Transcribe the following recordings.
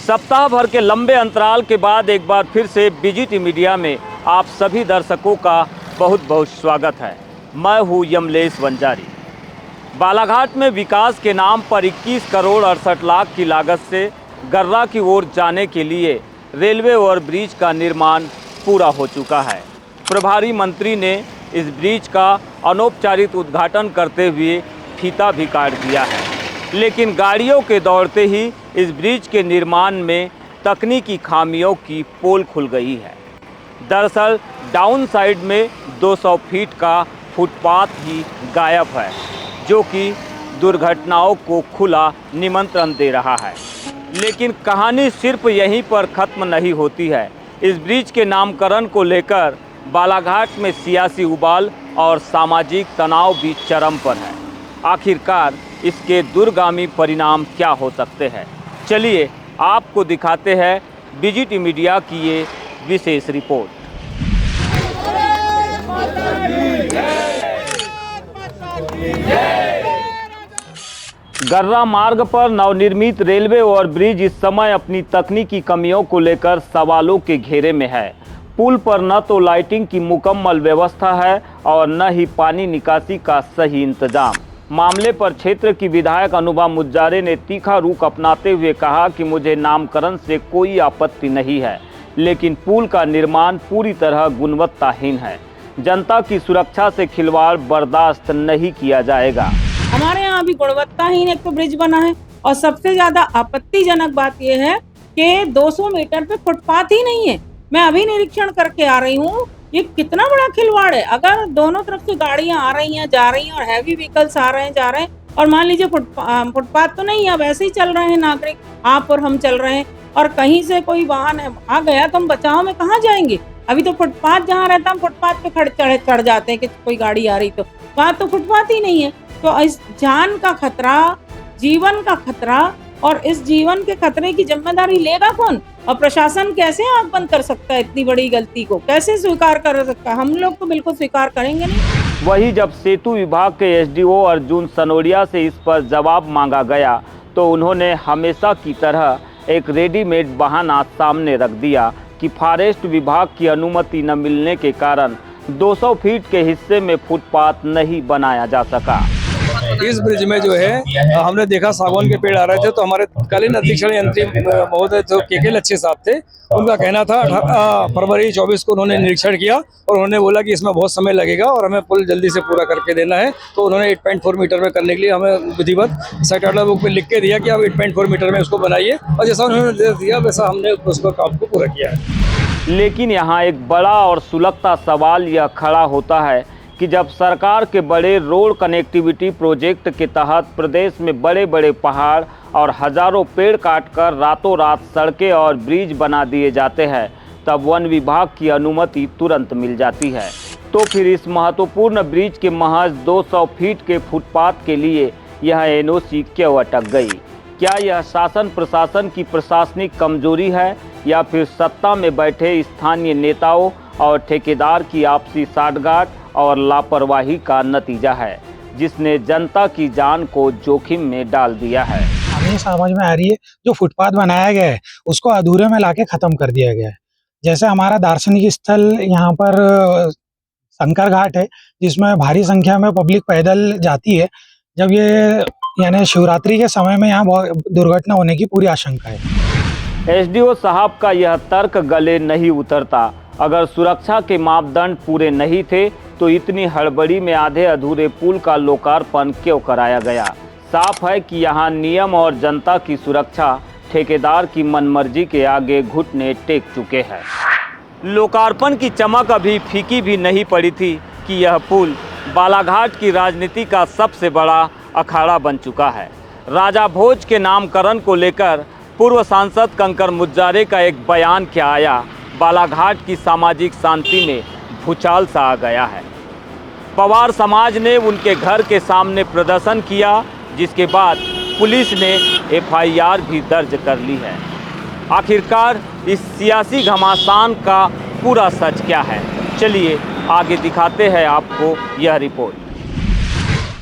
सप्ताह भर के लंबे अंतराल के बाद एक बार फिर से बीजीटी मीडिया में आप सभी दर्शकों का बहुत बहुत स्वागत है। मैं हूं यमलेश वंजारी। बालाघाट में विकास के नाम पर 21 करोड़ 68 लाख की लागत से गर्रा की ओर जाने के लिए रेलवे ओवरब्रिज का निर्माण पूरा हो चुका है। प्रभारी मंत्री ने इस ब्रिज का अनौपचारिक उद्घाटन करते हुए फीता भी काट दिया है, लेकिन गाड़ियों के दौड़ते ही इस ब्रिज के निर्माण में तकनीकी खामियों की पोल खुल गई है। दरअसल डाउन साइड में 200 फीट का फुटपाथ ही गायब है, जो कि दुर्घटनाओं को खुला निमंत्रण दे रहा है। लेकिन कहानी सिर्फ यहीं पर ख़त्म नहीं होती है। इस ब्रिज के नामकरण को लेकर बालाघाट में सियासी उबाल और सामाजिक तनाव भी चरम पर है। आखिरकार इसके दूरगामी परिणाम क्या हो सकते हैं, चलिए आपको दिखाते हैं बीजीटी मीडिया की ये विशेष रिपोर्ट। गर्रा मार्ग पर नवनिर्मित रेलवे ओवरब्रिज इस समय अपनी तकनीकी कमियों को लेकर सवालों के घेरे में है। पुल पर न तो लाइटिंग की मुकम्मल व्यवस्था है और न ही पानी निकासी का सही इंतजाम। मामले पर क्षेत्र की विधायक अनुभा मुज्जारे ने तीखा रुख अपनाते हुए कहा कि मुझे नामकरण से कोई आपत्ति नहीं है, लेकिन पुल का निर्माण पूरी तरह गुणवत्ताहीन है। जनता की सुरक्षा से खिलवाड़ बर्दाश्त नहीं किया जाएगा। हमारे यहाँ अभी गुणवत्ताहीन एक तो ब्रिज बना है, और सबसे ज्यादा आपत्तिजनक बात यह है कि 200 मीटर पे फुटपाथ ही नहीं है। मैं अभी निरीक्षण करके आ रही हूँ, ये कितना बड़ा खिलवाड़ है। अगर दोनों तरफ से गाड़ियां आ रही हैं जा रही हैं और हैवी व्हीकल्स आ रहे हैं जा रहे हैं, और मान लीजिए फुटपाथ तो नहीं है, वैसे ही चल रहे हैं नागरिक, आप और हम चल रहे हैं, और कहीं से कोई वाहन आ गया तो हम बचाव में कहाँ जाएंगे। अभी तो फुटपाथ जहाँ रहता हम फुटपाथ पे चढ़ जाते हैं कि कोई गाड़ी आ रही, तो वहाँ तो फुटपाथ ही नहीं है। तो इस जान का खतरा, जीवन का खतरा, और इस जीवन के खतरे की जिम्मेदारी लेगा कौन? और प्रशासन कैसे आंख बंद कर सकता है? इतनी बड़ी गलती को कैसे स्वीकार कर सकता है? हम लोग तो बिल्कुल स्वीकार करेंगे नहीं। वही जब सेतु विभाग के एसडीओ अर्जुन सनोडिया से इस पर जवाब मांगा गया तो उन्होंने हमेशा की तरह एक रेडीमेड बहाना सामने रख दिया कि फॉरेस्ट विभाग की अनुमति न मिलने के कारण 200 फीट के हिस्से में फुटपाथ नहीं बनाया जा सका। इस ब्रिज में जो है हमने देखा सागवान के पेड़ आ रहे थे, तो हमारे तत्कालीन अधीक्षण यंत्री महोदय जो के लच्छे साहब थे, उनका कहना था फरवरी 24 को उन्होंने निरीक्षण किया और उन्होंने बोला कि इसमें बहुत समय लगेगा और हमें पुल जल्दी से पूरा करके देना है। तो उन्होंने 8.4 मीटर में करने के लिए हमें विधिवत सेट बुक में लिख के दिया कि आप 8.4 मीटर में उसको बनाइए, और जैसा उन्होंने निर्देश दिया वैसा हमने उसको काम को पूरा किया है। लेकिन यहाँ एक बड़ा और सुलगता सवाल यह खड़ा होता है कि जब सरकार के बड़े रोड कनेक्टिविटी प्रोजेक्ट के तहत प्रदेश में बड़े बड़े पहाड़ और हजारों पेड़ काटकर रातों रात सड़कें और ब्रिज बना दिए जाते हैं, तब वन विभाग की अनुमति तुरंत मिल जाती है। तो फिर इस महत्वपूर्ण ब्रिज के महज 200 फीट के फुटपाथ के लिए यह एनओसी क्यों अटक गई? क्या यह शासन प्रशासन की प्रशासनिक कमजोरी है, या फिर सत्ता में बैठे स्थानीय नेताओं और ठेकेदार की आपसी साठगांठ और लापरवाही का नतीजा है, जिसने जनता की जान को जोखिम में डाल दिया है? हमें समझ में आ रही है जो फुटपाथ बनाया गया है उसको अधूरे में लाके खत्म कर दिया गया है। जैसे हमारा दार्शनिक स्थल यहाँ पर शंकर घाट है, जिसमें भारी संख्या में पब्लिक पैदल जाती है। जब ये यानी शिवरात्रि के समय में यहाँ बहुत दुर्घटना होने की पूरी आशंका है। एसडीओ साहब का यह तर्क गले नहीं उतरता। अगर सुरक्षा के मापदंड पूरे नहीं थे तो इतनी हड़बड़ी में आधे अधूरे पुल का लोकार्पण क्यों कराया गया? साफ है कि यहाँ नियम और जनता की सुरक्षा ठेकेदार की मनमर्जी के आगे घुटने टेक चुके हैं। लोकार्पण की चमक अभी फीकी भी नहीं पड़ी थी कि यह पुल बालाघाट की राजनीति का सबसे बड़ा अखाड़ा बन चुका है। राजा भोज के नामकरण को लेकर पूर्व सांसद कंकर मुज्जारे का एक बयान क्या आया, बालाघाट की सामाजिक शांति में भूचाल सा आ गया है। पवार समाज ने उनके घर के सामने प्रदर्शन किया, जिसके बाद पुलिस ने एफआईआर भी दर्ज कर ली है। आखिरकार इस सियासी घमासान का पूरा सच क्या है, चलिए आगे दिखाते हैं आपको यह रिपोर्ट।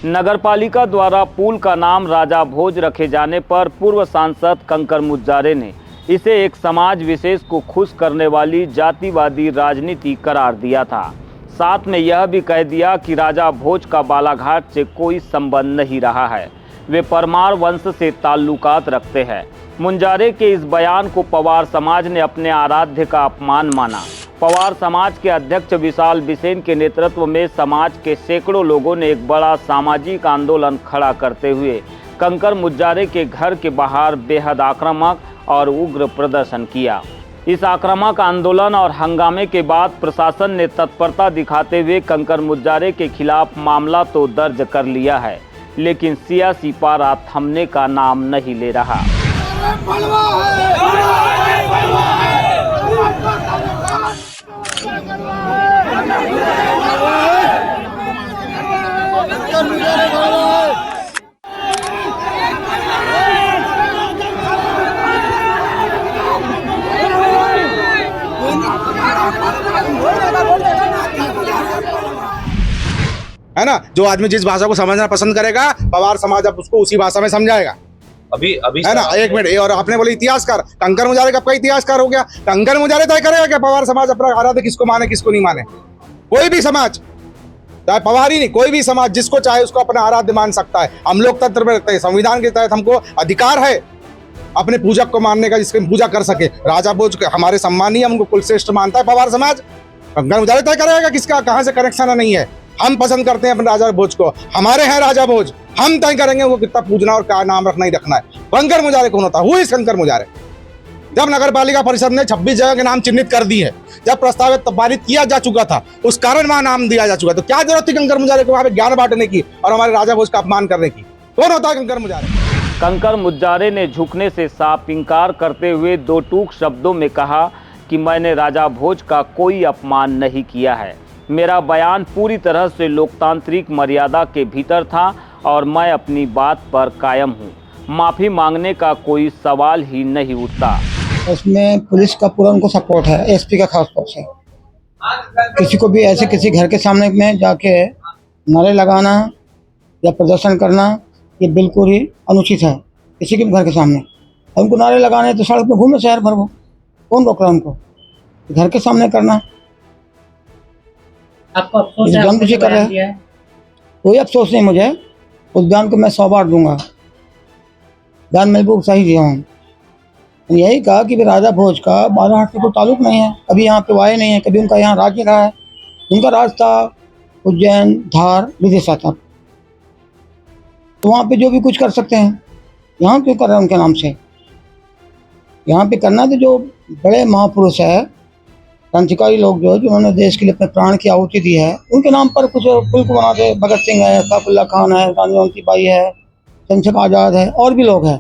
नगरपालिका द्वारा पुल का नाम राजा भोज रखे जाने पर पूर्व सांसद कंकर मुज्जारे ने इसे एक समाज विशेष को खुश करने वाली जातिवादी राजनीति करार दिया था। साथ में यह भी कह दिया कि राजा भोज का बालाघाट से कोई संबंध नहीं रहा है, वे परमार वंश से ताल्लुकात रखते हैं। मुंजारे के इस बयान को पवार समाज ने अपने आराध्य का अपमान माना। पवार समाज के अध्यक्ष विशाल बिसेन के नेतृत्व में समाज के सैकड़ों लोगों ने एक बड़ा सामाजिक आंदोलन खड़ा करते हुए कंकर मुंजारे के घर के बाहर बेहद आक्रामक और उग्र प्रदर्शन किया। इस आक्रामक आंदोलन और हंगामे के बाद प्रशासन ने तत्परता दिखाते हुए कंकर मुंजारे के खिलाफ मामला तो दर्ज कर लिया है, लेकिन सियासी पारा थमने का नाम नहीं ले रहा। है ना, जो आदमी जिस भाषा को समझना पसंद करेगा पवार समाज अब उसको उसी भाषा में समझाएगा। अभी है ना, एक मिनट। और आपने बोले इतिहासकार, कंकर मुंजारे कब का इतिहासकार हो गया? कंकर मुंजारे तय करेगा क्या पवार समाज अपना आराध्य किसको माने किसको नहीं माने? कोई भी समाज, चाहे पवार ही नहीं, कोई भी समाज जिसको चाहे उसको अपना आराध्य मान सकता है। हम लोकतंत्र में रखते हैं, संविधान के तहत हमको अधिकार है अपने पूजक को मानने का, जिसकी पूजा कर सके। राजा भोज हमारे सम्मानीय, हमको कुलश्रेष्ठ मानता है पवार समाज। कंकर मुंजारे तय करेगा किसका कहाँ से कनेक्शन है, नहीं है। हम पसंद करते हैं अपने राजा भोज को, हमारे हैं राजा भोज, हम तय करेंगे वो कितना पूजना और क्या नाम रखना ही रखना है। कंकर मुंजारे कौन होता है? वो इस कंकर मुंजारे। जब नगर पालिका परिषद ने 26 जगह के नाम चिन्हित कर दिए, जब प्रस्तावित पारित किया जा चुका था, उस कारण वहां नाम दिया जा चुका, तो क्या जरूरत थी कंकर मुंजारे को वहां पे ज्ञान बांटने की और हमारे राजा भोज का अपमान करने की? कौन होता है कंकर मुंजारे? कंकर मुंजारे ने झुकने से साफ इंकार करते हुए दो टूक शब्दों में कहा कि मैंने राजा भोज का कोई अपमान नहीं किया है, मेरा बयान पूरी तरह से लोकतांत्रिक मर्यादा के भीतर था और मैं अपनी बात पर कायम हूँ। माफ़ी मांगने का कोई सवाल ही नहीं उठता। उसमें पुलिस का पूरा उनको सपोर्ट है, एसपी का खास तौर से। किसी को भी ऐसे किसी घर के सामने में जाके नारे लगाना या प्रदर्शन करना ये बिल्कुल ही अनुचित है। किसी के भी घर के सामने उनको नारे लगाने तो सड़क में घूमे शहर भर, वो कौन रोक रहा है उनको? घर के सामने करना आपको अफसोस है? कुछ कर रहे हैं, कोई अफसोस नहीं मुझे। उस बयान को मैं 100 बार दूंगा, बयान मैं बिल्कुल सही दिया हूँ। यही कहा कि राजा भोज का बालाघाट से कोई ताल्लुक नहीं है, कभी यहाँ पे आए नहीं है, कभी उनका यहाँ राज्य रहा है। उनका राज था उज्जैन, धार, विदिशा तक, तो वहाँ पे जो भी कुछ कर सकते हैं, यहाँ क्यों कर रहे हैं उनके नाम से? यहाँ पे करना तो जो बड़े महापुरुष है, क्रांतिकारी लोग जो जिन्होंने देश के लिए अपने प्राण की आहुति दी है, उनके नाम पर कुछ पुल को बना दे। भगत सिंह है, सैफुल्लाह खान है, गांधी बाई है, चंद्रशेखर आज़ाद है, और भी लोग हैं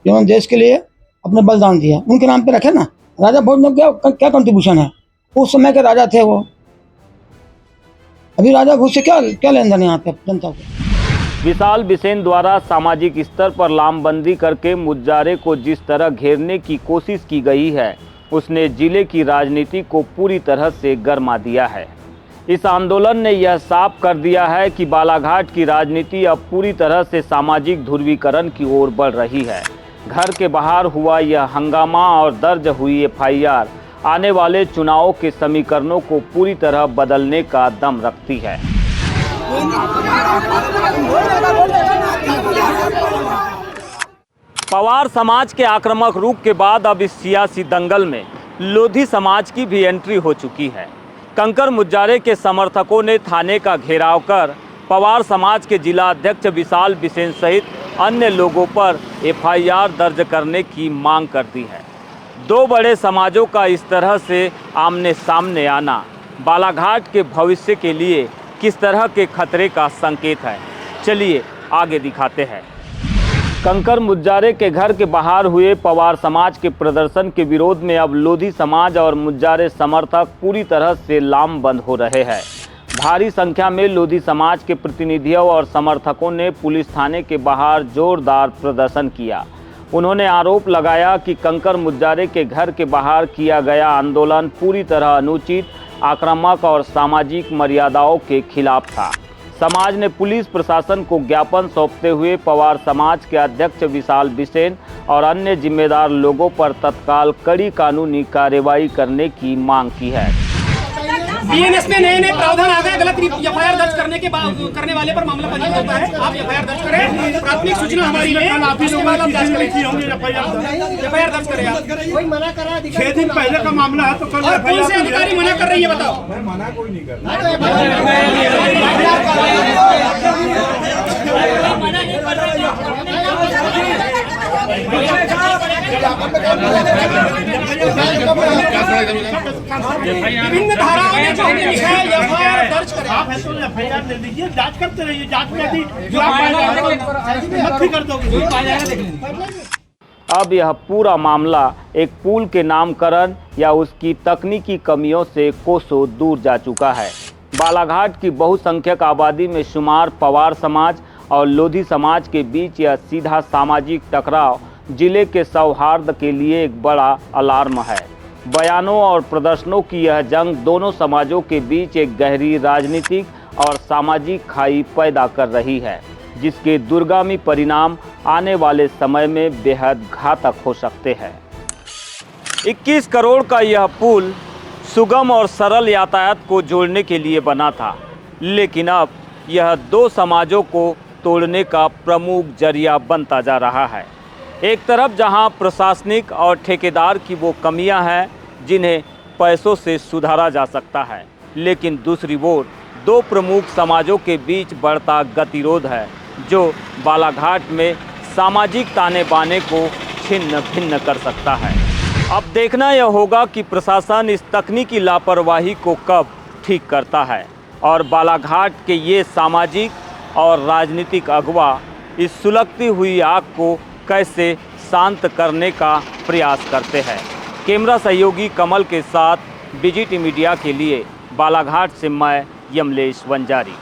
जिन्होंने देश के लिए अपने बलिदान दिया, उनके नाम पे रखे ना। राजा भोज में क्या कंट्रीब्यूशन है? उस समय के राजा थे वो, अभी राजा भोज से क्या लेन देन यहाँ पे जनता को? विशाल बिसेन द्वारा सामाजिक स्तर पर लामबंदी करके मुंजारे को जिस तरह घेरने की कोशिश की गई है, उसने जिले की राजनीति को पूरी तरह से गरमा दिया है। इस आंदोलन ने यह साफ कर दिया है कि बालाघाट की राजनीति अब पूरी तरह से सामाजिक ध्रुवीकरण की ओर बढ़ रही है। घर के बाहर हुआ यह हंगामा और दर्ज हुई FIR आने वाले चुनावों के समीकरणों को पूरी तरह बदलने का दम रखती है। पवार समाज के आक्रामक रुख के बाद अब इस सियासी दंगल में लोधी समाज की भी एंट्री हो चुकी है। कंकर मुंजारे के समर्थकों ने थाने का घेराव कर पवार समाज के जिला अध्यक्ष विशाल बिसेन सहित अन्य लोगों पर FIR दर्ज करने की मांग कर दी है। दो बड़े समाजों का इस तरह से आमने सामने आना बालाघाट के भविष्य के लिए किस तरह के खतरे का संकेत है, चलिए आगे दिखाते हैं। कंकर मुंजारे के घर के बाहर हुए पवार समाज के प्रदर्शन के विरोध में अब लोधी समाज और मुंजारे समर्थक पूरी तरह से लामबंद हो रहे हैं। भारी संख्या में लोधी समाज के प्रतिनिधियों और समर्थकों ने पुलिस थाने के बाहर जोरदार प्रदर्शन किया। उन्होंने आरोप लगाया कि कंकर मुंजारे के घर के बाहर किया गया आंदोलन पूरी तरह अनुचित, आक्रामक और सामाजिक मर्यादाओं के खिलाफ था। समाज ने पुलिस प्रशासन को ज्ञापन सौंपते हुए पवार समाज के अध्यक्ष विशाल बिसेन और अन्य जिम्मेदार लोगों पर तत्काल कड़ी कानूनी कार्रवाई करने की मांग की है। बीएनएस में नए प्रावधान आ गए, गलत एफआईआर दर्ज करने वाले पर मामला पंजीकृत होता है। आप एफआईआर दर्ज करें, प्राथमिक सूचना हमारी है, उसके बाद आप दर्ज करें, एफआईआर दर्ज करें। आप कोई मना कर रहा है? 6 दिन पहले का मामला है तो कल और कौन से अधिकारी मना कर रही है बताओ? मैं मना कोई नहीं कर विभिन्न धाराओं में जो हमने लिखा है एफआईआर दर्ज करें। आप है तो एफआईआर ले लीजिए, जांच करते रहिए, जांच में यदि जो आप कर दोगे। अब यह पूरा मामला एक पुल के नामकरण या उसकी तकनीकी कमियों से कोसों दूर जा चुका है। बालाघाट की बहुसंख्यक आबादी में शुमार पवार समाज और लोधी समाज के बीच यह सीधा सामाजिक टकराव जिले के सौहार्द के लिए एक बड़ा अलार्म है। बयानों और प्रदर्शनों की यह जंग दोनों समाजों के बीच एक गहरी राजनीतिक और सामाजिक खाई पैदा कर रही है, जिसके दूरगामी परिणाम आने वाले समय में बेहद घातक हो सकते हैं। 21 करोड़ का यह पुल सुगम और सरल यातायात को जोड़ने के लिए बना था, लेकिन अब यह दो समाजों को तोड़ने का प्रमुख जरिया बनता जा रहा है। एक तरफ जहां प्रशासनिक और ठेकेदार की वो कमियां हैं जिन्हें पैसों से सुधारा जा सकता है, लेकिन दूसरी ओर दो प्रमुख समाजों के बीच बढ़ता गतिरोध है जो बालाघाट में सामाजिक ताने बाने को छिन्न भिन्न कर सकता है। अब देखना यह होगा कि प्रशासन इस तकनीकी लापरवाही को कब ठीक करता है और बालाघाट के ये सामाजिक और राजनीतिक अगवा इस सुलगती हुई आग को कैसे शांत करने का प्रयास करते हैं। कैमरा सहयोगी कमल के साथ बीजीटी मीडिया के लिए बालाघाट से मैं यमलेश वंजारी।